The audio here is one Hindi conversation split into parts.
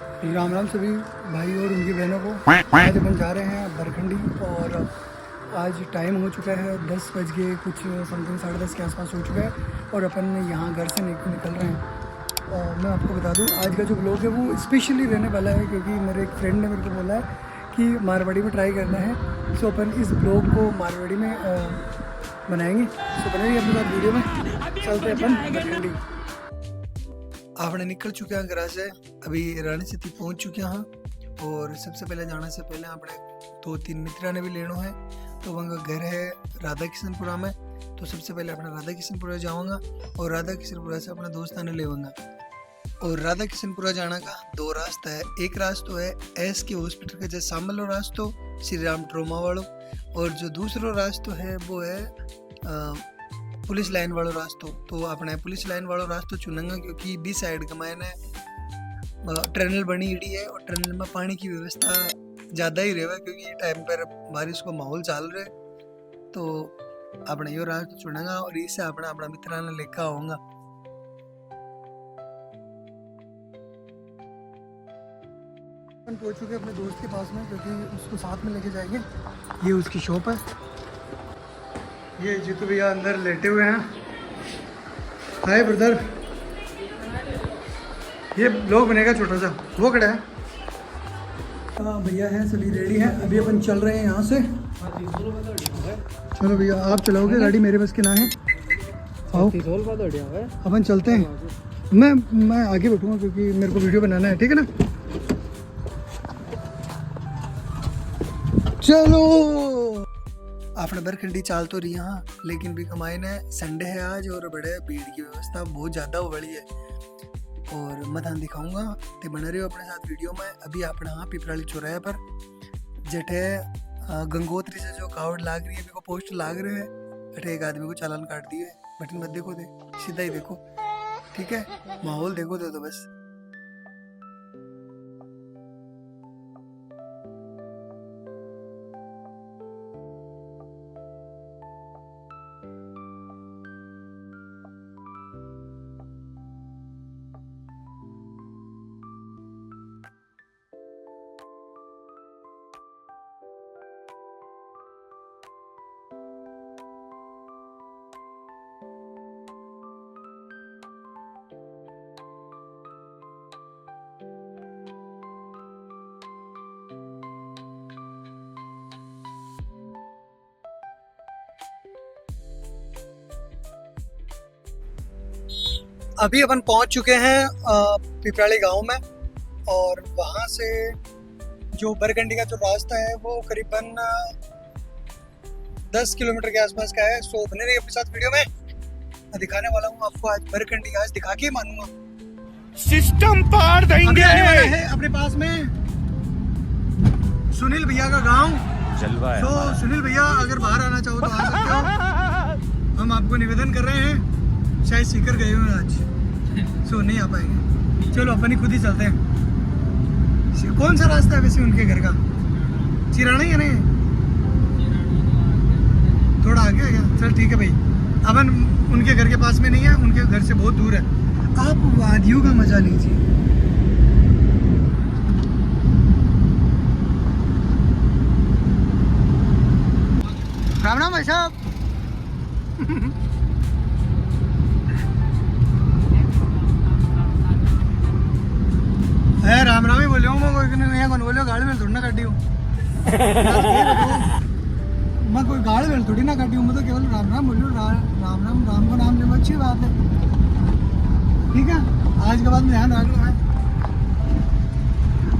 राम राम सभी भाई और उनकी बहनों को। आज अपन जा रहे हैं बरखंडी और आज टाइम हो चुका है 10 बज के कुछ समथिंग 10:30 के आसपास हो चुका है और अपन यहाँ घर से निकल रहे हैं। और मैं आपको बता दूँ आज का जो ब्लॉग है वो स्पेशली रहने वाला है क्योंकि मेरे एक फ्रेंड ने मेरे को बोला है कि मारवाड़ी में ट्राई करना है। सो अपन इस ब्लॉग को मारवाड़ी में बनाएंगे। सो बनाएंगे अपने साथ वीडियो में चलते अपन बरखंडी। आपने निकल चुके हैं घर से, अभी रानी सिटी पहुंच चुके हैं और सबसे पहले जाने से पहले अपने 2-3 मित्रा ने भी लेना है। तो वहाँ घर है राधा किशनपुरा में, तो सबसे पहले अपना राधा किशनपुरा जाऊँगा और राधा किशनपुरा से अपना दोस्त आने लेवांगा। और राधा किशनपुरा जाने का 2 रास्ता है। एक रास्ता है एस के हॉस्पिटल के जैसे सामने रास्ता श्री राम ट्रोमा वालों, और जो दूसरा रास्ता है वो है पुलिस लाइन वालों रास्तों। तो अपने पुलिस लाइन वालों रास्तों चुनेंगे क्योंकि बी साइड का मैंने टनल बनी हुई है और टनल में पानी की व्यवस्था ज़्यादा ही रहेगा क्योंकि टाइम पर बारिश का माहौल चल रहा है। तो अपने यो रास्ता चुनेंगे और इससे अपना मित्रा ने लेकर आऊँगा। अपन पहुँच चुके अपने दोस्त के पास में क्योंकि उसको साथ में लेके जाएंगे। ये उसकी शॉप है। ये जीतू भैया अंदर लेटे हुए हैं। Hi brother. ये ब्लॉग बनेगा छोटा सा, वो खड़ा है। हाँ भैया हैं, सभी रेडी हैं। अभी अपन चल रहे हैं यहाँ से। चलो भैया आप चलाओगे गाड़ी, मेरे बस की ना है। आओ अपन चलते हैं। मैं आगे बैठूंगा क्योंकि मेरे को वीडियो बनाना है, ठीक है ना। चलो आपने बरखंडी चाल तो रही हाँ, लेकिन भी कमाई ने संडे है आज और बड़े भीड़ की व्यवस्था बहुत ज़्यादा हो बड़ी है और मैं दिखाऊंगा। तो बने रहे हो अपने साथ वीडियो में। अभी अपने हाँ पिपराली चौराहे पर जटे गंगोत्री से जो कावड़ लाग रही है, मेरे को पोस्ट लाग रहे हैं। अटे एक आदमी को चालान काट दिए। बटन मत देखो, दे सीधा ही देखो, ठीक है। माहौल देखो दे तो बस। अभी अपन पहुंच चुके हैं पिपराली गांव में और वहां से जो बरखंडी का जो रास्ता है वो करीबन 10 किलोमीटर के आसपास का है। सो बने रहिए अपने साथ वीडियो में। मैं दिखाने वाला हूँ आपको आज बरखंडी। आज दिखा के मानूंगा, सिस्टम पार देंगे। है अपने पास में सुनील भैया का गांव जलवा है। तो सुनील भैया अगर बाहर आना चाहो तो आ सकते हो। हम आपको निवेदन कर रहे हैं, शायद सीकर गए हुए आज, सो नहीं आ पाएंगे। चलो अपन ही खुद ही चलते हैं। कौन सा रास्ता है वैसे उनके घर का? चिराना ही है नहीं, थोड़ा आगे है क्या? चल ठीक है भाई। अपन उनके घर के पास में नहीं है, उनके घर से बहुत दूर है। आप वादियों का मजा लीजिए। राम राम भाई साहब। राम राम ही बोलियो। मैं कोई बोलियो गाड़ी में थोड़ी ना काटी हूँ। मैं कोई गाड़ी में थोड़ी ना काटी हूँ। मैं तो केवल राम राम बोलियो। राम राम, राम को नाम लेना अच्छी बात है, ठीक है। आज के बाद में ध्यान रखना है।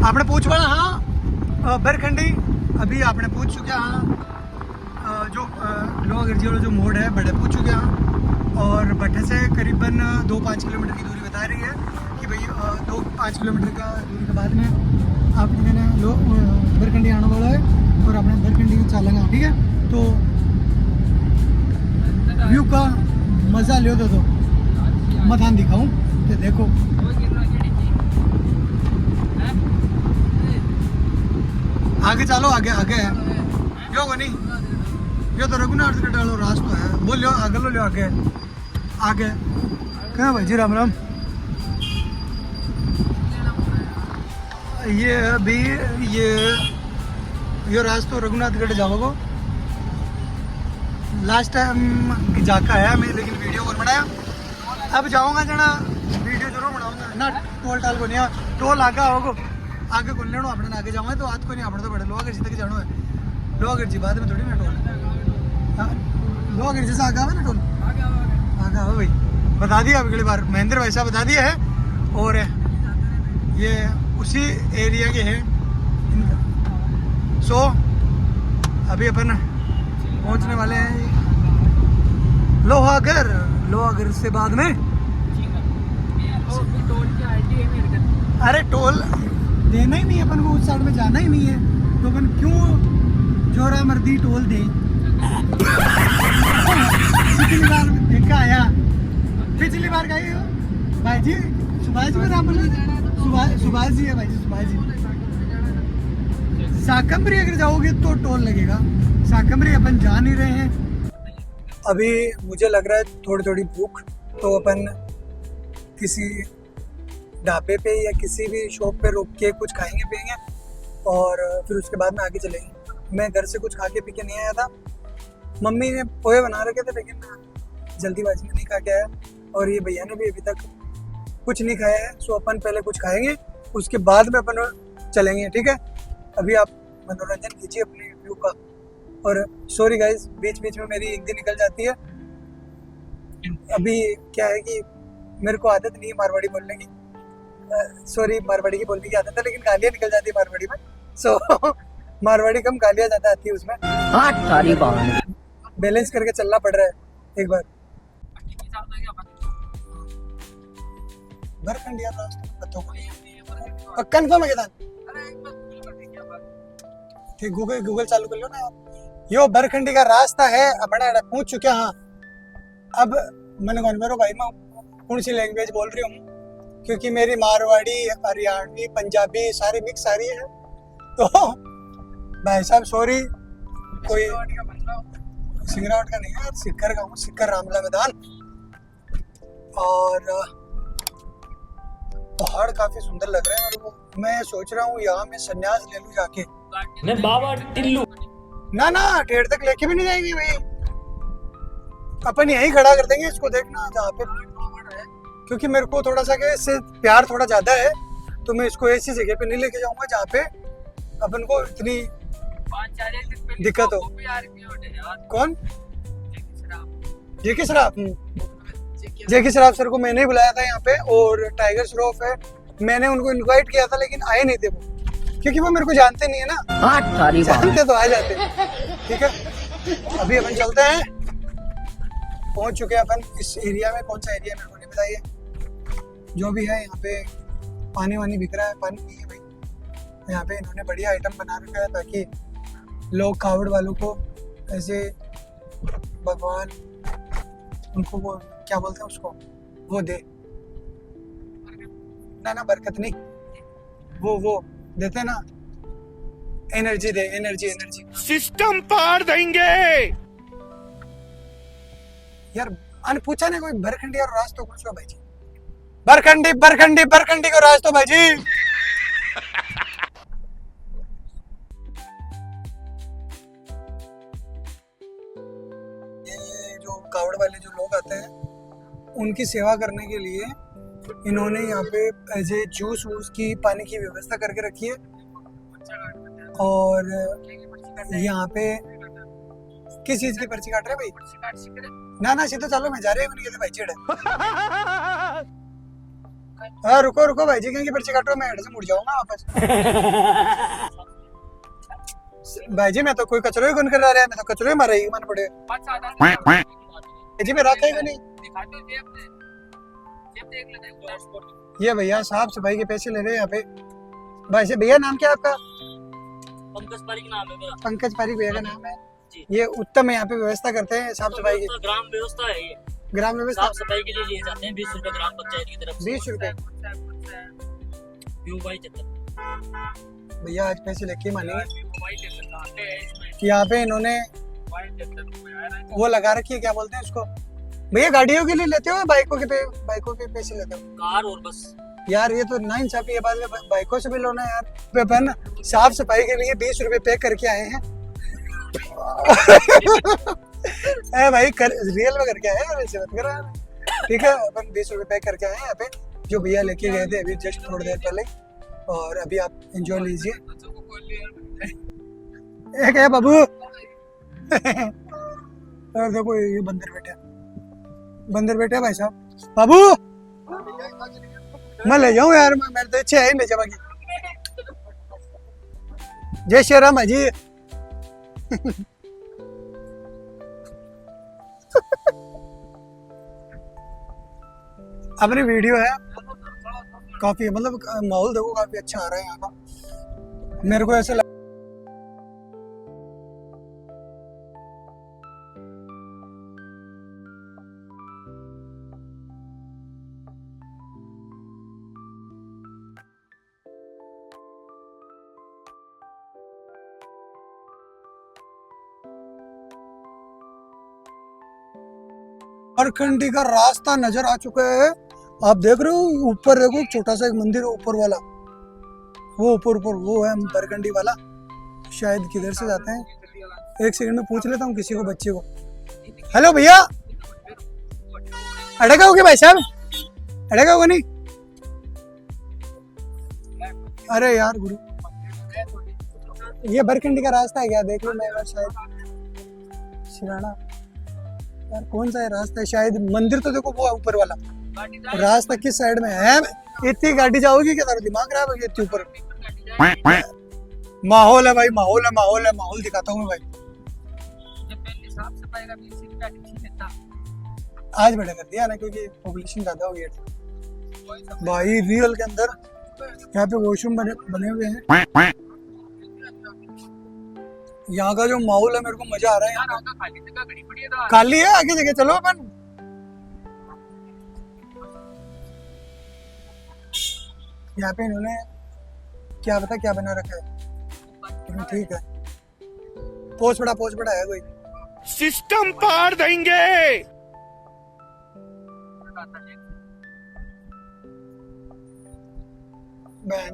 आपने पूछ पड़ा हाँ बरखंडी। अभी आपने पूछ चुके हाँ जो लोहा गिरजी वाला जो मोड़ है बड़े पूछ चुके हाँ। और भट्टे से करीबन 2-5 किलोमीटर की दूरी बता रही है कि भाई 2-5 किलोमीटर का दूरी के बाद में आप बरखंडी आने वाला है और अपने बरखंडी चलेंगे, ठीक है। तो व्यू का मज़ा लियो तो मैं थान दिखाऊं तो देखो। आगे चलो, आगे आगे है यो को नहीं, यो तो रघुनाथ गढ़ वाला रास्ता है। बोलियो आगे लो, आगे आगे क्या भाई जी। राम राम। ये अभी ये रास्ता रघुनाथगढ़ जाओगे। लास्ट टाइम जाकर आया मैं, लेकिन वीडियो कौन बनाया। अब जाऊंगा जना वीडियो जरूर बनाऊंगा ना। टोल टाल को नहीं टोल आगे आओगे, आगे कौन लेना अपने आगे जाऊंगा तो आज को नहीं अपने तो बड़े लोग जी तक जानो है। लोग जी बाद में थोड़ी ना टोल लोग जैसे आगे आवे ना टोल आगे आओ भाई। बता दिया अगली बार महेंद्र भाई साहब बता दिया है। और ये उसी एरिया के हैं। सो अभी अपन पहुंचने वाले हैं लोहागढ़ से बाद में। अरे टोल देना ही नहीं अपन को, उस साइड में जाना ही नहीं है तो अपन क्यों जोरा मर्दी टोल दे। पिछली बार देखा आया, पिछली बार गए हो भाई जी सुभाष जी में नाम बोल सुभाष जी है भाई जी, सुभाष जी। शाकंभरी अगर जाओगे तो टोल लगेगा, शाकंभरी अपन जा नहीं रहे हैं। अभी मुझे लग रहा है थोड़ी थोड़ी भूख, तो अपन किसी ढाबे पे या किसी भी शॉप पे रुक के कुछ खाएंगे पिएंगे और फिर उसके बाद में आगे चलेंगे। मैं घर से कुछ खा के पी के नहीं आया था, मम्मी ने पोहे बना रखे थे लेकिन जल्दीबाजी में नहीं खा के आया और ये भैया ने भी अभी तक कुछ नहीं खाया है। सो अपन पहले कुछ खाएंगे उसके बाद में अपन चलेंगे, ठीक है। अभी आप मनोरंजन कीजिए अपने व्यू का। और सॉरी गाइस बीच बीच में मेरी एक दिन निकल जाती है। अभी क्या है कि मेरे को आदत नहीं है मारवाड़ी बोलने की, सॉरी मारवाड़ी की बोलने की आदत है लेकिन गालियाँ निकल जाती है मारवाड़ी में। सो मारवाड़ी कम गालियाँ ज़्यादा आती है उसमें। सारी बात बैलेंस करके चलना पड़ रहा है एक बार। बरखंड यार रास्ता कंफर्म है केदार। ठीक गूगल चालू कर लो ना यार। यो बरखंडी का रास्ता है अपना पूछ चुके। हाँ अब मैंने कौन मेरे भाई मैं कौन सी लैंग्वेज बोल रही हूँ क्योंकि मेरी मारवाड़ी हरियाणवी पंजाबी सारी मिक्स आ रही है। तो भाई साहब सॉरी, कोई सिंगरावट का नहीं है, सिक्कर का हूँ, सिक्कर रामला मैदान। और पहाड़ काफी सुंदर लग रहे हैं मेरे को। मैं सोच रहा हूँ यहाँ मैं संन्यास ले लूँ जाके। मैं बाबा टिल्लू ना ठेर तक लेके भी नहीं जाएंगे भाई, अपन यहीं खड़ा कर देंगे इसको, देखना जहाँ पे। क्योंकि मेरे को थोड़ा सा इससे प्यार थोड़ा ज्यादा है तो मैं इसको ऐसी जगह पे नहीं लेके जाऊंगा जहाँ पे अपन को इतनी दिक्कत हो। कौन? जेके श्राफ। जेके श्राफ सर को मैंने ही बुलाया था यहाँ पे और टाइगर श्रॉफ है, मैंने उनको इनवाइट किया था लेकिन आए नहीं थे वो, क्योंकि वो मेरे को जानते नहीं है ना। जानते तो आ जाते। ठीक है अभी अपन चलते हैं, पहुंच चुके हैं अपन इस एरिया में। कौन सा एरिया मेरे को नहीं बताइए, जो भी है यहाँ पे पानी वानी बिक रहा है। पानी नहीं है भाई यहाँ पे, इन्होंने बढ़िया आइटम बना रखा है ताकि लोग कावड़ वालों को ऐसे भगवान उनको वो क्या बोलते हैं उसको वो दे ना बरकत नहीं, वो देते ना एनर्जी दे, एनर्जी सिस्टम पार देंगे यार। अन पूछा ना कोई बरखंडी और रास्तों पूछो भाई जी। बरखंडी को रास्तों भाई जी। ये जो कावड़ वाले जो लोग आते हैं उनकी सेवा करने के लिए इन्होंने यहाँ पे एज ए जूस वूस की पानी की व्यवस्था करके रखी है। और यहाँ पे किस चीज की पर्ची काट रहे हैं भाई? ना सीधे चलो मैं जा रहे हैं भाई चेड़। हाँ रुको भाई जी, कहीं पर्ची काटो, मैं हेड से मुड़ जाऊंगा वापस। भाई जी मैं तो कोई कचरो ही गुन कर रहा है, मैं तो कचरो ही मारा ही मन पड़े। जी मैं रखा ही नहीं। ये भैया साफ सफाई के पैसे ले रहे हैं यहाँ पे। भाई से भैया नाम क्या है आपका? पंकज पारिक नाम है मेरा। पंकज पारिक भैया का नाम है। ये उत्तम यहाँ पे व्यवस्था करते हैं साफ सफाई की। ग्राम व्यवस्था है ये, ग्राम व्यवस्था साफ सफाई के लिए लिए जाते हैं 20 रुपए ग्राम पंचायत की तरफ से। 20 रुपए भैया आज पैसे लेके मानेंगे। यहाँ पे इन्होंने वो लगा रखी है, क्या बोलते हैं उसको भैया, गाड़ियों के लिए लेते हो बाइकों के पैसे लेते हो? कार और बस। यार ये तो ना इंसाफी है, बाद में बाइकों से भी लो ना यार। अपन साफ सफाई के लिए 20 रुपए पे करके आए हैं। ए भाई रियल में करके आए हैं, वैसे मत करो यार। ठीक है, अपन 20 रुपए पे करके आए हैं यहाँ पे, जो भैया लेके गए थे अभी जस्ट थोड़ी देर पहले। और अभी आप एंजॉय लीजिए। एक है बाबू। और देखो ये बंदर बैठे भाई साहब। बाबू मैं ले जाऊं यार, मैं तो इच्छा है ले जाऊंगी। जय श्री राम जी। अपनी वीडियो है काफी, मतलब माहौल देखो काफी अच्छा आ रहा है यहाँ का। मेरे को ऐसा बरखंडी का रास्ता नजर आ चुका है। आप देख रहे हो ऊपर देखो छोटा सा एक मंदिर है ऊपर वाला, वो ऊपर वो है बरखंडी वाला। शायद किधर से जाते हैं, एक सेकंड में पूछ लेता हूँ किसी को, बच्चे को। हेलो भैया, अड़ेगा होगे भाई साहब? अड़ेगा होगा नहीं? अरे यार गुरु, ये बरखंडी का रास्ता है क्या? देख लो मैं शायद सिराना यार, कौन सा है रास्ता है? शायद मंदिर तो देखो वो ऊपर वाला, रास्ता किस साइड में है? इतनी गाड़ी जाओगी क्या? तारा दिमाग खराब हो गया इतनी ऊपर। माहौल है भाई, माहौल दिखाता हूँ मैं भाई। आज बड़ा कर दिया ना, क्योंकि पॉपुलेशन ज्यादा हो गया भाई। रियल के अंदर यहाँ पे वॉशरूम बने हुए हैं। यहाँ का जो माहौल है मेरे को मजा आ रहा है। खाली है, आगे जगह चलो अपन। यहाँ पे इन्होंने क्या पता क्या बना रखा है, ठीक है। पोस्ट बड़ा है कोई। सिस्टम पार देंगे।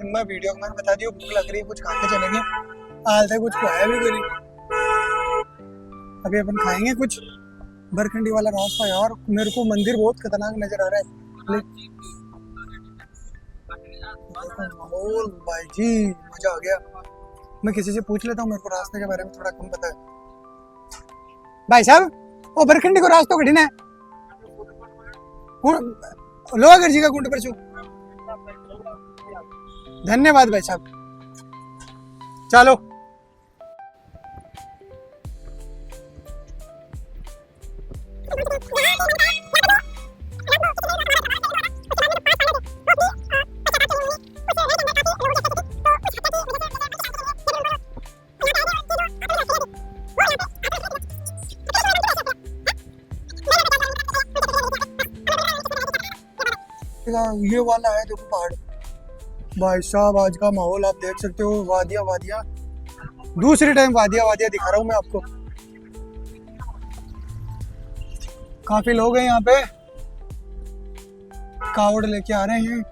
मैं वीडियो में बता दियो, भूख लग रही है, कुछ खा के चलेंगे। हाल तक कुछ खाया भी नहीं, अभी अपन खाएंगे कुछ। बरखंडी वाला रास्ता यार, मेरे को मंदिर बहुत खतरनाक नजर आ रहा है। माहौल भाई जी मजा आ गया। मैं किसी से पूछ लेता हूँ, मेरे को रास्ते के बारे में थोड़ा कम पता है। भाई साहब, वो बरखंडी को रास्ता कठिन है। लोहागढ़ जी का कुंड पर छू। धन्यवाद भाई साहब, चलो। ये वाला है देखो पहाड़ भाई साहब। आज का माहौल आप देख सकते हो, वादियां। दूसरी टाइम वादियां दिखा रहा हूं मैं आपको। काफी लोग हैं यहाँ पे, कावड़ लेके आ रहे हैं।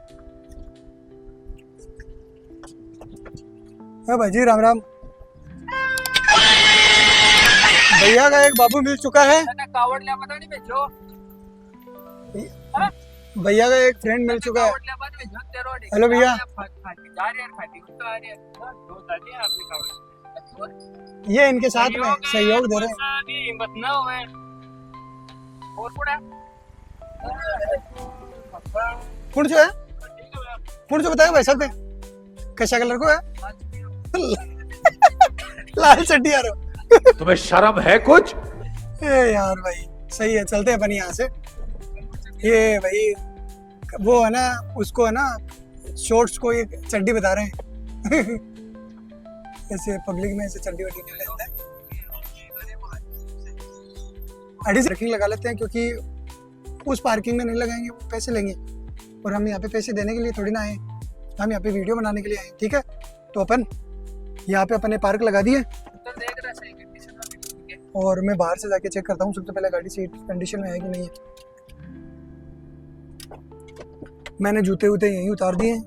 भाई जी राम राम। भैया का एक बाबू मिल चुका है। भैया का एक फ्रेंड मिल चुका है। हेलो भैया, ये इनके साथ में सहयोग दे रहे हैं। कौन सा है? कौन सा बताया भाई साहब? कैसा कलर को है? लाल चड्डी यार। तुम्हें शर्म है कुछ? यार भाई सही है, चलते हैं अपन यहाँ से। ये भाई वो है ना, उसको है ना शॉर्ट्स को ये चड्डी बता रहे हैं। ऐसे पब्लिक में ऐसे चड्डी वड्डी नहीं रहता है। अड़ी से पार्किंग लगा लेते हैं, क्योंकि उस पार्किंग में नहीं लगाएंगे, वो पैसे लेंगे। और हम यहाँ पे पैसे देने के लिए थोड़ी ना आए, हम यहाँ पे वीडियो बनाने के लिए आए। ठीक है, तो अपन यहाँ पे अपने पार्क लगा दिए। और मैं बाहर से जाके चेक करता हूँ सबसे पहले गाड़ी सीट कंडीशन में है कि नहीं है। मैंने जूते वूते यहीं उतार दिए हैं।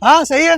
हाँ सही है।